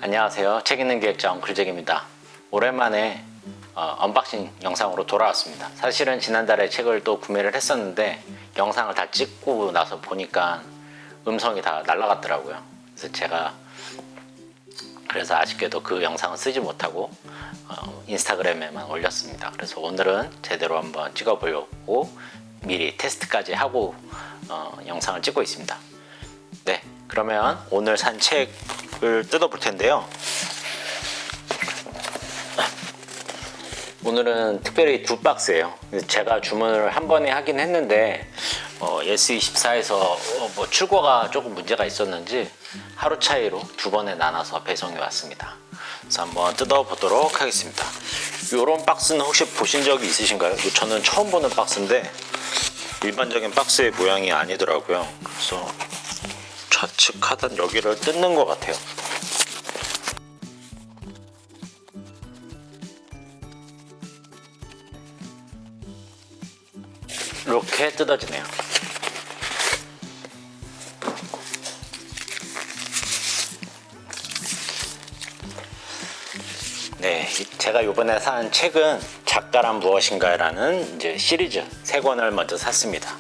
안녕하세요. 책 읽는 기획자 엉클잭입니다. 오랜만에 언박싱 영상으로 돌아왔습니다. 사실은 지난달에 책을 또 구매를 했었는데 영상을 다 찍고 나서 보니까 음성이 다 날아갔더라고요. 그래서 아쉽게도 그 영상은 쓰지 못하고 인스타그램에만 올렸습니다. 그래서 오늘은 제대로 한번 찍어보려고 미리 테스트까지 하고 영상을 찍고 있습니다. 네, 그러면 오늘 산 책을 뜯어볼 텐데요. 오늘은 특별히 두 박스예요. 제가 주문을 한 번에 하긴 했는데 예스24에서 출고가 조금 문제가 있었는지 하루 차이로 두 번에 나눠서 배송이 왔습니다. 그래서 한번 뜯어보도록 하겠습니다. 이런 박스는 혹시 보신 적이 있으신가요? 저는 처음 보는 박스인데 일반적인 박스의 모양이 아니더라고요. 그래서 좌측 하단 여기를 뜯는 것 같아요. 이렇게 뜯어지네요. 네, 제가 이번에 산 책은 작가란 무엇인가라는 이제 시리즈 3권을 먼저 샀습니다.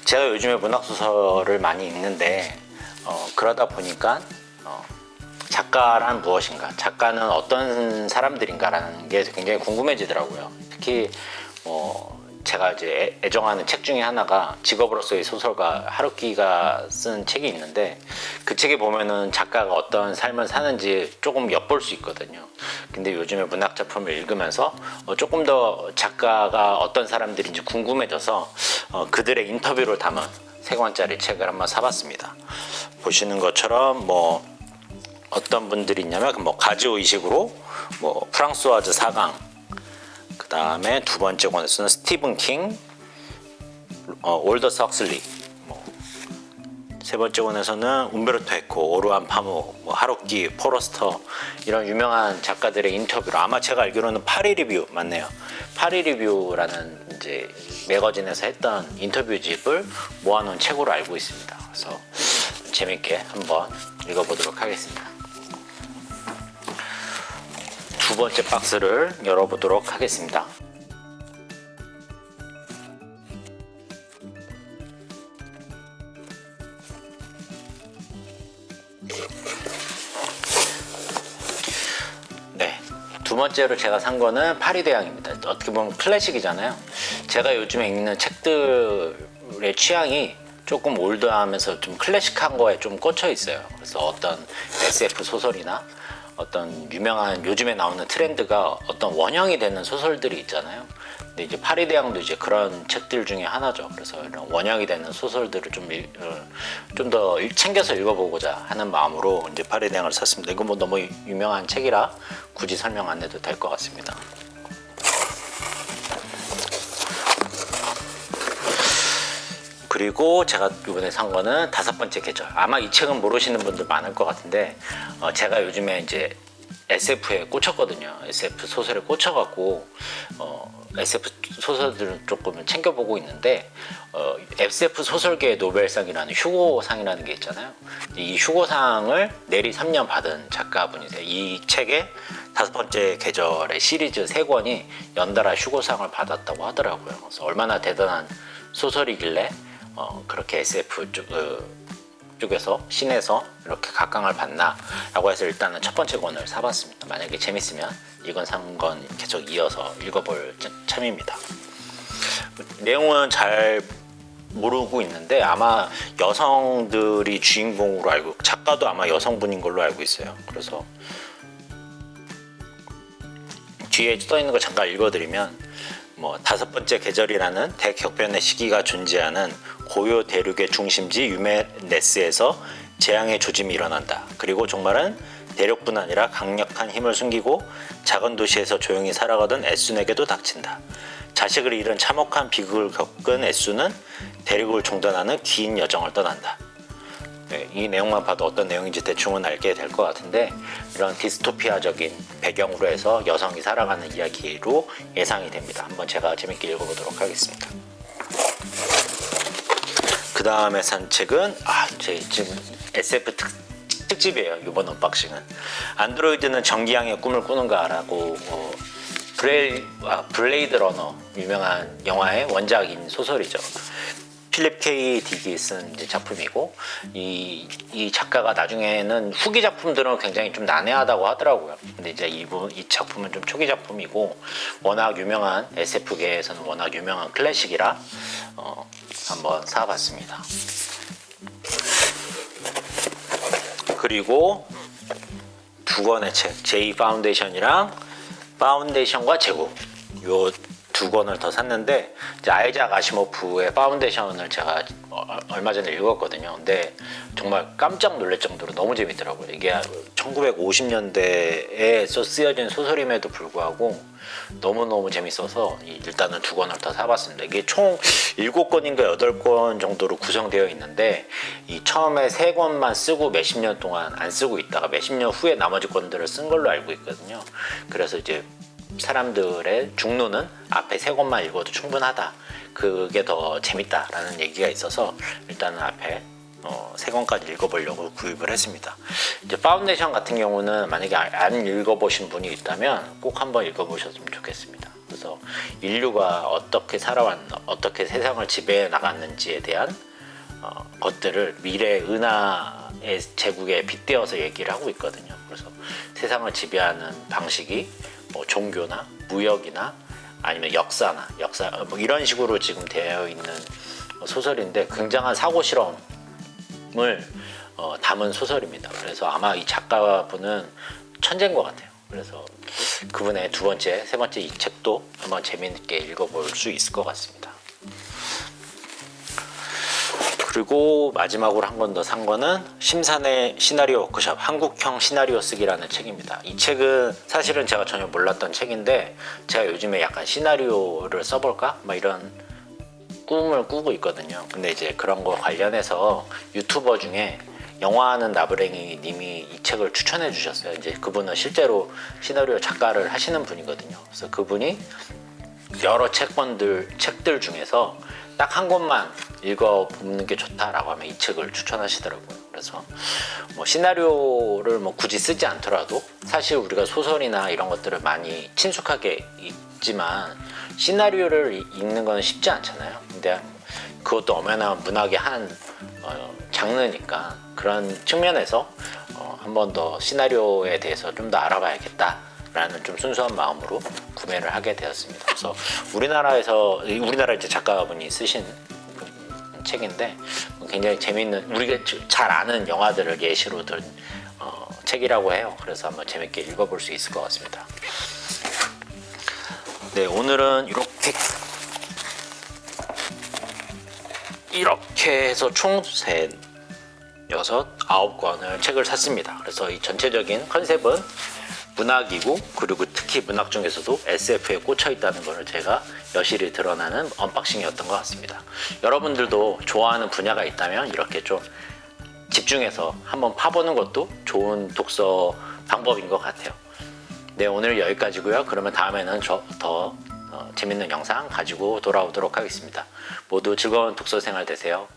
제가 요즘에 문학소설을 많이 읽는데 그러다 보니까 작가란 무엇인가, 작가는 어떤 사람들인가라는 게 굉장히 궁금해지더라고요. 특히 제가 이제 애정하는 책 중에 하나가 직업으로서의 소설가 하루키가 쓴 책이 있는데 그 책에 보면은 작가가 어떤 삶을 사는지 조금 엿볼 수 있거든요. 근데 요즘에 문학 작품을 읽으면서 조금 더 작가가 어떤 사람들인지 궁금해져서 그들의 인터뷰를 담은 3권짜리 책을 한번 사봤습니다. 보시는 것처럼 어떤 분들이 있냐면 가지오 이식으로 프랑스와즈 4강, 그 다음에 두 번째 권에서는 스티븐 킹, 올더스 헉슬리, 세 번째 권에서는 움베르토 에코, 오르안 파무, 하루키, 포러스터, 이런 유명한 작가들의 인터뷰로, 아마 제가 알기로는 파리 리뷰 맞네요. 파리 리뷰라는 이제 매거진에서 했던 인터뷰집을 모아놓은 책으로 알고 있습니다. 그래서 재밌게 한번 읽어보도록 하겠습니다. 두 번째 박스를 열어보도록 하겠습니다. 네, 두 번째로 제가 산 거는 파리대왕입니다. 어떻게 보면 클래식이잖아요. 제가 요즘에 읽는 책들의 취향이 조금 올드하면서 좀 클래식한 거에 좀 꽂혀 있어요. 그래서 어떤 SF 소설이나 어떤 유명한 요즘에 나오는 트렌드가 어떤 원형이 되는 소설들이 있잖아요. 근데 이제 파리대왕도 이제 그런 책들 중에 하나죠. 그래서 이런 원형이 되는 소설들을 좀 더 챙겨서 읽어보고자 하는 마음으로 이제 파리대왕을 샀습니다. 이거 너무 유명한 책이라 굳이 설명 안 해도 될 것 같습니다. 그리고 제가 이번에 산 거는 5번째 계절. 아마 이 책은 모르시는 분들 많을 것 같은데 제가 요즘에 이제 SF에 꽂혔거든요. SF 소설에 꽂혀갖고 SF 소설들을 조금 챙겨보고 있는데 SF 소설계의 노벨상이라는 휴고상이라는 게 있잖아요. 이 휴고상을 내리 3년 받은 작가분이세요. 이 책의 5번째 계절의 시리즈 3권이 연달아 휴고상을 받았다고 하더라고요. 그래서 얼마나 대단한 소설이길래 그렇게 SF 쪽에서 신에서 이렇게 각광을 받나 라고 해서 일단은 첫 번째 권을 사봤습니다. 만약에 재밌으면 이건 산 건 계속 이어서 읽어볼 참입니다. 내용은 잘 모르고 있는데 아마 여성들이 주인공으로 알고, 작가도 아마 여성분인 걸로 알고 있어요. 그래서 뒤에 써있는 거 잠깐 읽어드리면 5번째 계절이라는 대격변의 시기가 존재하는 고요 대륙의 중심지 유메네스에서 재앙의 조짐이 일어난다. 그리고 종말은 대륙뿐 아니라 강력한 힘을 숨기고 작은 도시에서 조용히 살아가던 에순에게도 닥친다. 자식을 잃은 참혹한 비극을 겪은 에순은 대륙을 종단하는 긴 여정을 떠난다. 네, 이 내용만 봐도 어떤 내용인지 대충은 알게 될 것 같은데 이런 디스토피아적인 배경으로 해서 여성이 살아가는 이야기로 예상이 됩니다. 한번 제가 재밌게 읽어보도록 하겠습니다. 그 다음에 산 책은 지금 SF 특집이에요. 이번 언박싱은 안드로이드는 전기양의 꿈을 꾸는가라고 블레이드 러너 유명한 영화의 원작인 소설이죠. 필립 K. 딕이 쓴 이제 작품이고 이 작가가 나중에는 후기 작품들은 굉장히 좀 난해하다고 하더라고요. 근데 이제 이 작품은 좀 초기 작품이고 워낙 유명한 SF계에서는 워낙 유명한 클래식이라 한번 사봤습니다. 그리고 두 권의 책, 제이 파운데이션이랑 파운데이션과 제국 요 두 권을 더 샀는데 이제 아이작 아시모프의 파운데이션을 제가 얼마 전에 읽었거든요. 근데 정말 깜짝 놀랄 정도로 너무 재밌더라고요. 이게 1950년대에 쓰여진 소설임에도 불구하고 너무너무 재밌어서 일단은 두 권을 더 사봤습니다. 이게 총 7권인가 8권 정도로 구성되어 있는데 이 처음에 3권만 쓰고 몇십 년 동안 안 쓰고 있다가 몇십 년 후에 나머지 권들을 쓴 걸로 알고 있거든요. 그래서 이제 사람들의 중론은 앞에 3권만 읽어도 충분하다. 그게 더 재밌다라는 얘기가 있어서 일단은 앞에 3권까지 읽어보려고 구입을 했습니다. 이제 파운데이션 같은 경우는 만약에 안 읽어보신 분이 있다면 꼭 한번 읽어보셨으면 좋겠습니다. 그래서 인류가 어떻게 살아왔나, 어떻게 세상을 지배해 나갔는지에 대한 것들을 미래 은하의 제국에 빗대어서 얘기를 하고 있거든요. 그래서 세상을 지배하는 방식이 뭐 종교나 무역이나 아니면 역사 뭐 이런 식으로 지금 되어 있는 소설인데 굉장한 사고 실험을 담은 소설입니다. 그래서 아마 이 작가분은 천재인 것 같아요. 그래서 그분의 두 번째, 세 번째 이 책도 한번 재미있게 읽어볼 수 있을 것 같습니다. 그리고 마지막으로 한 권 더 산 거는 심산의 시나리오 워크숍 한국형 시나리오 쓰기라는 책입니다. 이 책은 사실은 제가 전혀 몰랐던 책인데 제가 요즘에 약간 시나리오를 써볼까? 막 이런 꿈을 꾸고 있거든요. 근데 이제 그런 거 관련해서 유튜버 중에 영화하는 나부랭이 님이 이 책을 추천해 주셨어요. 이제 그분은 실제로 시나리오 작가를 하시는 분이거든요. 그래서 그분이 여러 책들 중에서 딱 한 권만 읽어보는 게 좋다라고 하면 이 책을 추천하시더라고요. 그래서 뭐 시나리오를 뭐 굳이 쓰지 않더라도 사실 우리가 소설이나 이런 것들을 많이 친숙하게 읽지만 시나리오를 읽는 건 쉽지 않잖아요. 근데 그것도 엄연한 문학의 한 장르니까 그런 측면에서 한 번 더 시나리오에 대해서 좀 더 알아봐야겠다 라는 좀 순수한 마음으로 구매를 하게 되었습니다. 그래서 우리나라 이제 작가분이 쓰신 책인데 굉장히 재미있는 우리가 잘 아는 영화들을 예시로 든 책이라고 해요. 그래서 한번 재밌게 읽어볼 수 있을 것 같습니다. 네, 오늘은 이렇게 해서 총 9권을 책을 샀습니다. 그래서 이 전체적인 컨셉은 문학이고 그리고 특히 문학 중에서도 SF에 꽂혀 있다는 것을 제가 여실히 드러나는 언박싱이었던 것 같습니다. 여러분들도 좋아하는 분야가 있다면 이렇게 좀 집중해서 한번 파보는 것도 좋은 독서 방법인 것 같아요. 네, 오늘 여기까지고요. 그러면 다음에는 더 재밌는 영상 가지고 돌아오도록 하겠습니다. 모두 즐거운 독서 생활 되세요.